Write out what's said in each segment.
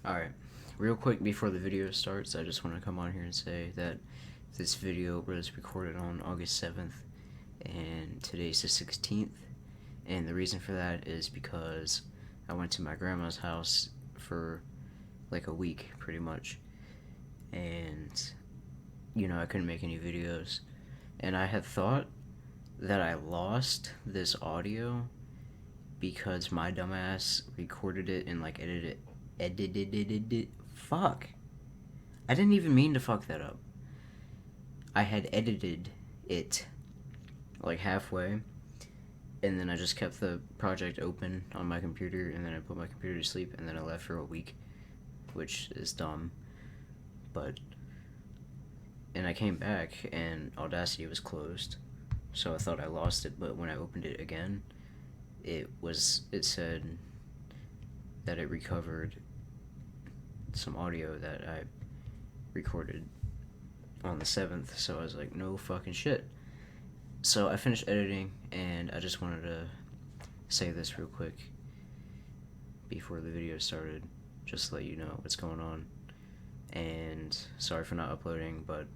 Alright, real quick before the video starts, I just want to come on here and say that this video was recorded on August 7th, and today's the 16th, and the reason for that is because I went to my grandma's house for like a week, pretty much, and, I couldn't make any videos, and I had thought that I lost this audio because my dumbass recorded it and, like, edited it. Fuck. I didn't even mean to fuck that up. I had edited it like halfway, and then I just kept the project open on my computer, and then I put my computer to sleep, and then I left for a week, which is dumb. And I came back, and Audacity was closed, so I thought I lost it, but when I opened it again, it said that it recovered some audio that I recorded on the 7th, so I was like, no fucking shit. So I finished editing, and I just wanted to say this real quick before the video started, just to let you know what's going on. And sorry for not uploading, but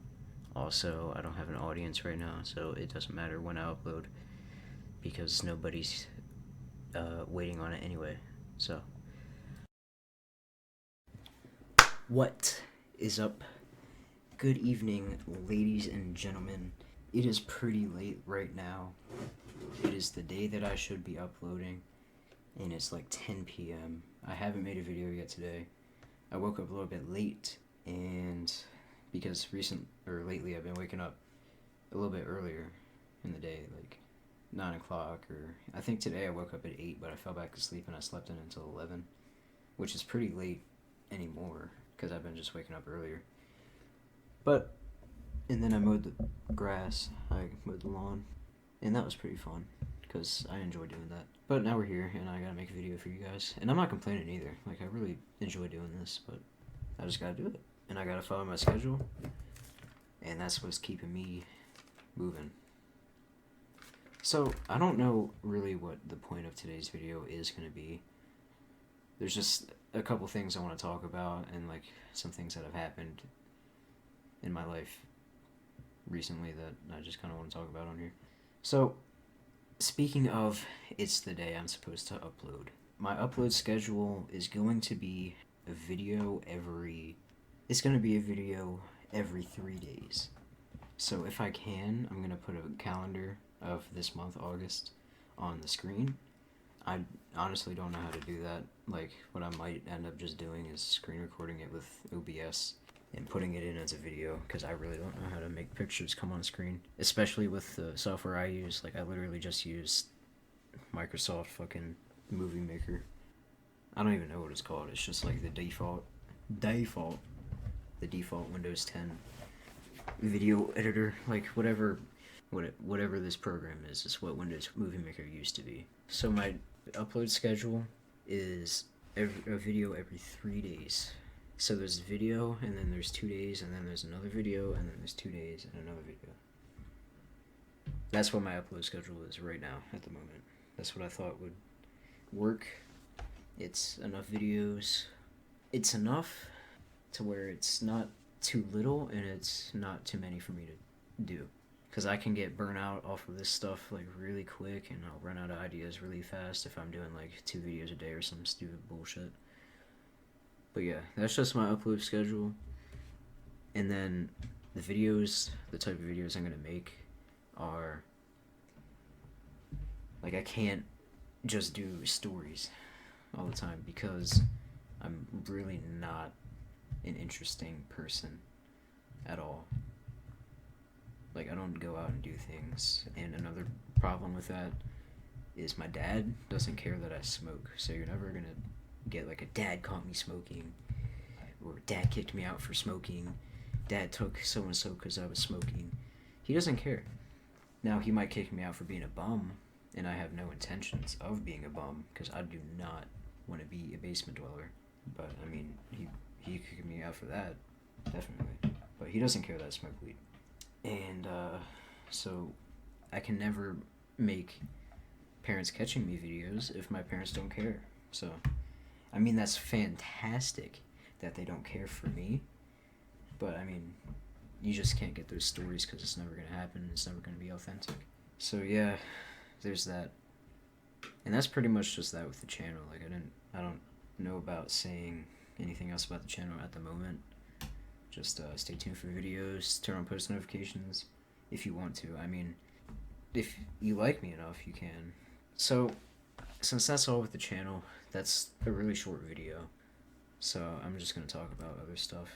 also I don't have an audience right now, so it doesn't matter when I upload because nobody's waiting on it anyway. So what is up? Good evening, ladies and gentlemen. It is pretty late right now. It is the day that I should be uploading, and it's like 10 p.m. I haven't made a video yet today. I woke up a little bit late, and because lately I've been waking up a little bit earlier in the day, like 9 o'clock, or I think today I woke up at 8, but I fell back to sleep and I slept in until 11, which is pretty late anymore because I've been just waking up earlier. And then I mowed the grass, I mowed the lawn, and that was pretty fun because I enjoy doing that. But now we're here, and I gotta make a video for you guys, and I'm not complaining either. Like, I really enjoy doing this, but I just gotta do it, and I gotta follow my schedule, and that's what's keeping me moving. So, I don't know really what the point of today's video is gonna be. There's just a couple things I want to talk about, and like some things that have happened in my life recently that I just kind of want to talk about on here. So, speaking of, it's the day I'm supposed to upload. My upload schedule is going to be a video every 3 days. So if I can, I'm going to put a calendar of this month, August, on the screen. I honestly don't know how to do that. Like, what I might end up just doing is screen recording it with OBS and putting it in as a video, because I really don't know how to make pictures come on screen, especially with the software I use. Like, I literally just use Microsoft fucking Movie Maker. I don't even know what it's called. It's just like the default Windows 10 video editor, like whatever this program is what Windows Movie Maker used to be. So my upload schedule is a video every 3 days. So there's video, and then there's 2 days, and then there's another video, and then there's 2 days, and another video. That's what my upload schedule is right now, at the moment. That's what I thought would work. It's enough videos. It's enough to where it's not too little, and it's not too many for me to do. Because I can get burnt out off of this stuff like really quick, and I'll run out of ideas really fast if I'm doing like 2 videos a day or some stupid bullshit. But yeah, that's just my upload schedule. And then the type of videos I'm gonna make are like, I can't just do stories all the time because I'm really not an interesting person at all. Like, I don't go out and do things. And another problem with that is my dad doesn't care that I smoke. So you're never gonna get like a dad caught me smoking, or dad kicked me out for smoking, dad took so and so because I was smoking. He doesn't care. Now, he might kick me out for being a bum, and I have no intentions of being a bum because I do not want to be a basement dweller. But I mean, he kicked me out for that, definitely. But he doesn't care that I smoke weed. And so I can never make parents catching me videos if my parents don't care. So, I mean, that's fantastic. that they don't care for me. But I mean, you just can't get those stories because it's never gonna happen. It's never gonna be authentic. So yeah, there's that. And that's pretty much just that with the channel. Like I don't know about saying anything else about the channel at the moment. Just stay tuned for videos. Turn on post notifications if you want to. I mean, if you like me enough, you can. So, since that's all with the channel, that's a really short video. So I'm just gonna talk about other stuff.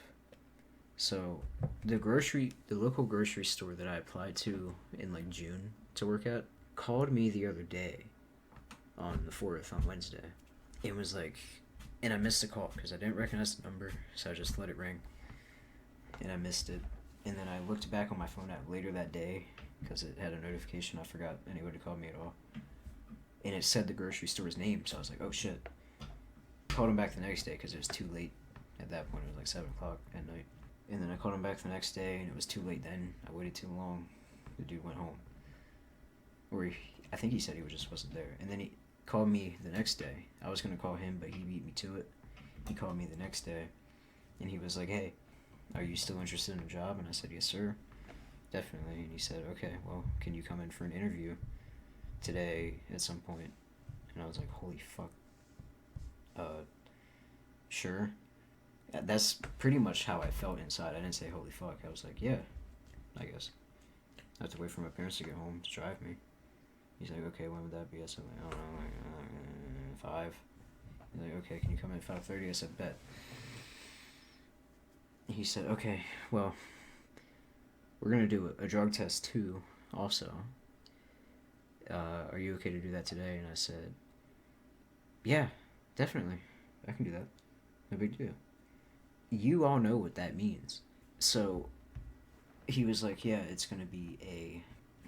So the local grocery store that I applied to in like June to work at called me the other day on the 4th, on Wednesday. It was like, and I missed the call because I didn't recognize the number, so I just let it ring. And I missed it. And then I looked back on my phone app later that day because it had a notification. I forgot anybody called me at all. And it said the grocery store's name, so I was like, oh shit. Called him back the next day because it was too late. At that point, it was like 7 o'clock at night. And then I called him back the next day, and it was too late then. I waited too long. The dude went home. Or I think he said he just wasn't there. And then he called me the next day. I was going to call him, but he beat me to it. He called me the next day, and he was like, hey, are you still interested in the job? And I said, yes, sir. Definitely. And he said, okay, well, can you come in for an interview today at some point? And I was like, holy fuck. Sure. That's pretty much how I felt inside. I didn't say holy fuck. I was like, yeah, I guess. I have to wait for my parents to get home to drive me. He's like, okay, when would that be? I said, like, I don't know, like 5. He's like, okay, can you come in at 5:30? I said, bet. He said, okay, well, we're going to do a drug test too, also. Are you okay to do that today? And I said, yeah, definitely. I can do that. No big deal. You all know what that means. So he was like, yeah, it's going to be a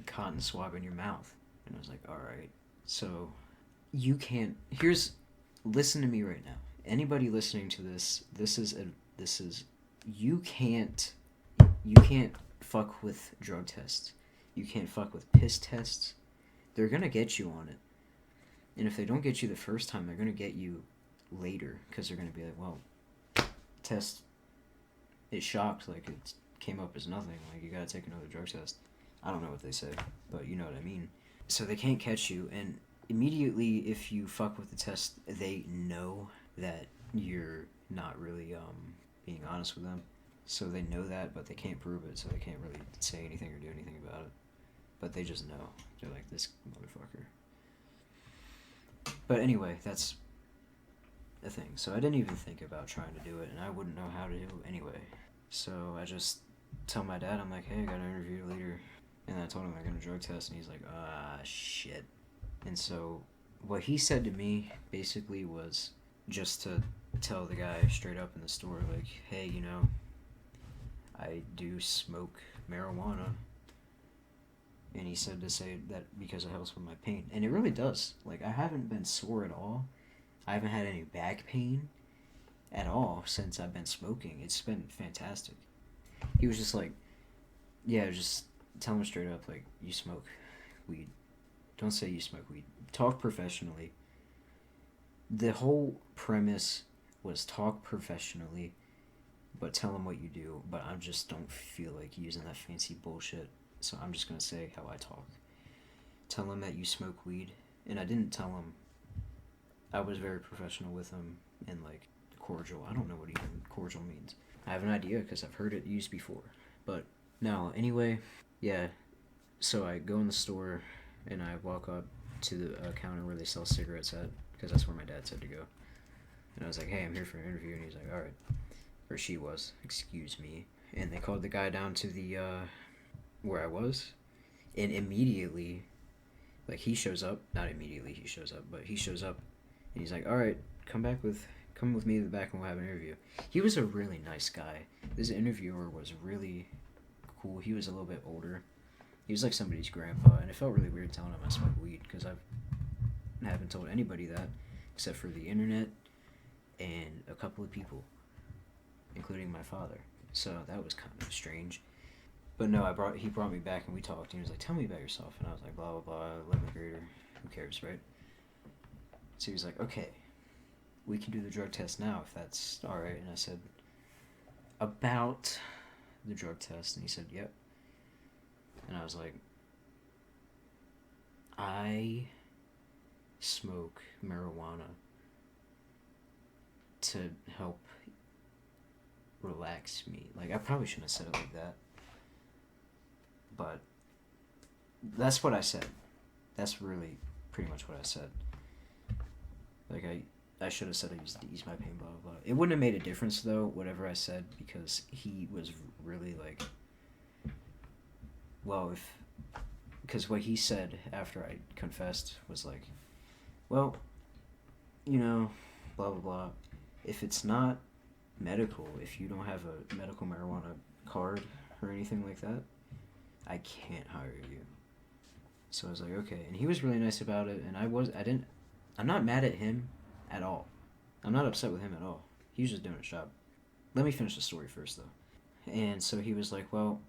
cotton swab in your mouth. And I was like, all right. So you can't, listen to me right now. Anybody listening to this, you can't fuck with drug tests. You can't fuck with piss tests. They're going to get you on it. And if they don't get you the first time, they're going to get you later. Because they're going to be like, well, test is shocked, like it came up as nothing, like you gotta take another drug test. I don't know what they say, but you know what I mean. So they can't catch you, and immediately if you fuck with the test, they know that you're not really being honest with them. So they know that, but they can't prove it, so they can't really say anything or do anything about it. But they just know. They're like, this motherfucker. But anyway, that's a thing. So I didn't even think about trying to do it, and I wouldn't know how to do it anyway. So I just tell my dad, I'm like, hey, I got an interview later. And I told him I got a drug test, and he's like, shit. And so what he said to me basically was just to tell the guy straight up in the store, like, hey, you know, I do smoke marijuana. And he said to say that because it helps with my pain. And it really does. Like, I haven't been sore at all. I haven't had any back pain at all since I've been smoking. It's been fantastic. He was just like, yeah, just tell him straight up, like, you smoke weed. Don't say you smoke weed. Talk professionally. The whole premise was talk professionally, but tell him what you do. But I just don't feel like using that fancy bullshit. So I'm just going to say how I talk. Tell him that you smoke weed. And I didn't tell him. I was very professional with him and, like, cordial. I don't know what even cordial means. I have an idea because I've heard it used before. But no, anyway, yeah. So I go in the store and I walk up to the counter where they sell cigarettes at, because that's where my dad said to go. And I was like, hey, I'm here for an interview. And he's like, all right. Or she was. Excuse me. And they called the guy down to the, where I was. And immediately, like, he shows up. Not immediately he shows up, but he shows up. And he's like, all right, come with me to the back and we'll have an interview. He was a really nice guy. This interviewer was really cool. He was a little bit older. He was like somebody's grandpa, and it felt really weird telling him I smoke weed, because I haven't told anybody that, except for the internet and a couple of people, including my father. So that was kind of strange. But no, he brought me back and we talked, and he was like, tell me about yourself. And I was like, blah, blah, blah, 11th grader. Who cares, right? So he was like, okay, we can do the drug test now if that's alright. And I said, about the drug test? And he said, yep. And I was like, I smoke marijuana to help relax me. Like, I probably shouldn't have said it like that. But that's what I said. That's really pretty much what I said. Like, I should have said I used to ease my pain, blah, blah, blah. It wouldn't have made a difference, though, whatever I said, because he was really, like, well, because what he said after I confessed was like, well, you know, blah, blah, blah. If it's not medical, if you don't have a medical marijuana card or anything like that, I can't hire you. So I was like, okay. And he was really nice about it, and I'm not mad at him at all. I'm not upset with him at all. He was just doing his job. Let me finish the story first, though. And so he was like, well,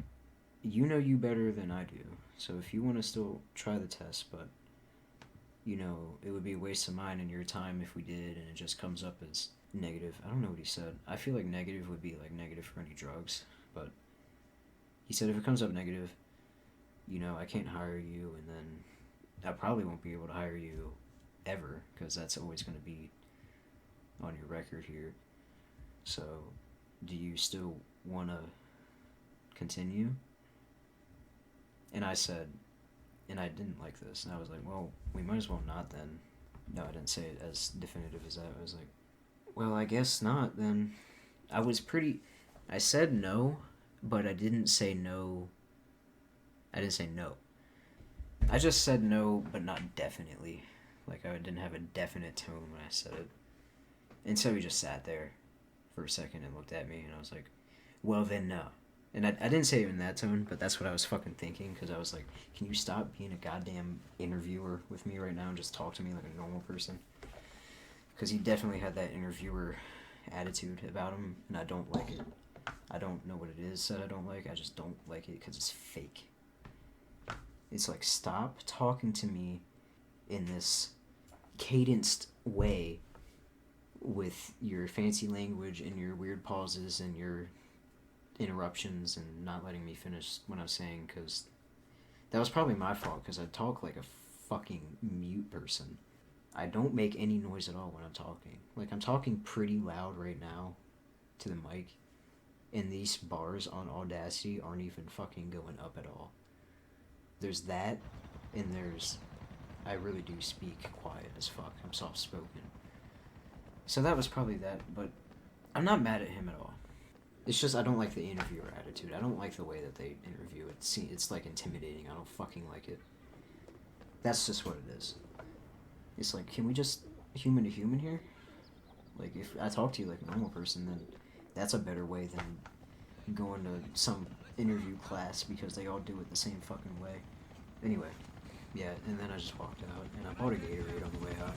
you know you better than I do. So if you want to still try the test, but, you know, it would be a waste of mine and your time if we did, and it just comes up as negative. I don't know what he said. I feel like negative would be like negative for any drugs, but he said if it comes up negative, you know, I can't hire you, and then I probably won't be able to hire you ever, because that's always going to be on your record here. So, do you still want to continue? And I said, and I didn't like this, and I was like, well, we might as well not then. No, I didn't say it as definitive as that. I was like, well, I guess not then. I said no, but I didn't say no. I didn't say no. I just said no, but not definitely. Like, I didn't have a definite tone when I said it. And so he just sat there for a second and looked at me, and I was like, well, then no. And I didn't say it in that tone, but that's what I was fucking thinking, because I was like, can you stop being a goddamn interviewer with me right now and just talk to me like a normal person? Because he definitely had that interviewer attitude about him, and I don't like it. I don't know what it is that I don't like. I just don't like it because it's fake. It's like, stop talking to me in this cadenced way with your fancy language and your weird pauses and your interruptions and not letting me finish what I'm saying, because that was probably my fault, because I talk like a fucking mute person. I don't make any noise at all when I'm talking. Like, I'm talking pretty loud right now to the mic, and these bars on Audacity aren't even fucking going up at all. There's that, and there's, I really do speak quiet as fuck. I'm soft-spoken. So that was probably that, but I'm not mad at him at all. It's just I don't like the interviewer attitude. I don't like the way that they interview it. See, it's like intimidating. I don't fucking like it. That's just what it is. It's like, can we just human to human here? Like, if I talk to you like a normal person, then that's a better way than going to some interview class because they all do it the same fucking way. Anyway, yeah, and then I just walked out, and I bought a Gatorade on the way out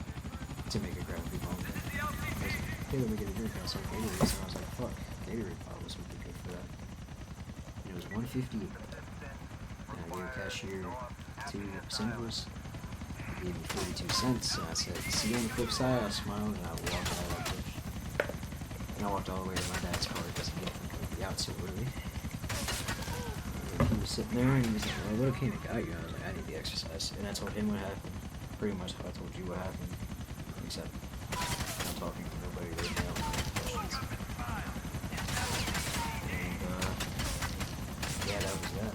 to make a gravity ball. I was like, hey, let me get a drink. I saw Gatorade, and I was like, fuck, Gatorade bottles would be good for that. And it was $1.50, and I gave the cashier 2 singles. He gave me 42 cents, and I said, see you on the flip side. I smiled, and I walked out like this. And I walked all the way to my dad's car because he definitely couldn't be out so early. And he was sitting there, and he was like, well, what came and got you? And I was like, I need the exercise. And I told him what happened, pretty much how I told you what happened, except I'm talking to nobody right now. Questions. And, yeah, that was that.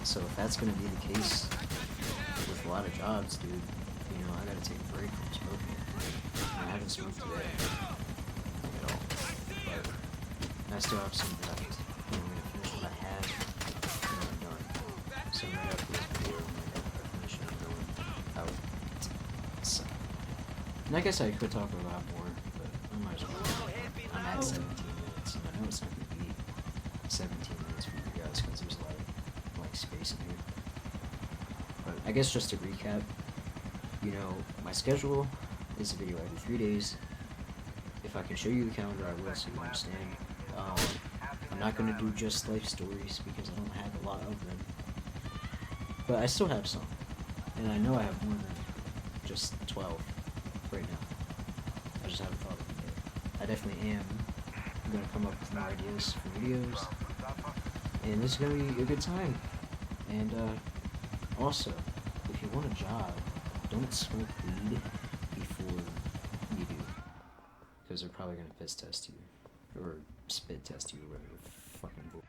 So if that's going to be the case with a lot of jobs, dude, you know, I got to take a break from smoking. And I haven't smoked today. At all. But I still have some left. And I'm going to finish what I have, and I'm done. So right after this video, I'm going to finish it and going out. So, and I guess I could talk a lot more, but I might as well. I'm at 17 minutes, and I know it's not going to be 17 minutes for you guys, because there's a lot of, like, space in here. But I guess just to recap, you know, my schedule is a video every 3 days. If I can show you the calendar, I will, so you understand. I'm not going to do just life stories because I don't have a lot of them. But I still have some. And I know I have more than just 12 right now. I just haven't thought of them yet. I definitely am gonna come up with more ideas for videos, and this is gonna be a good time. And also, if you want a job, don't smoke weed before you do, because they're probably gonna piss test you or spit test you or whatever fucking bull.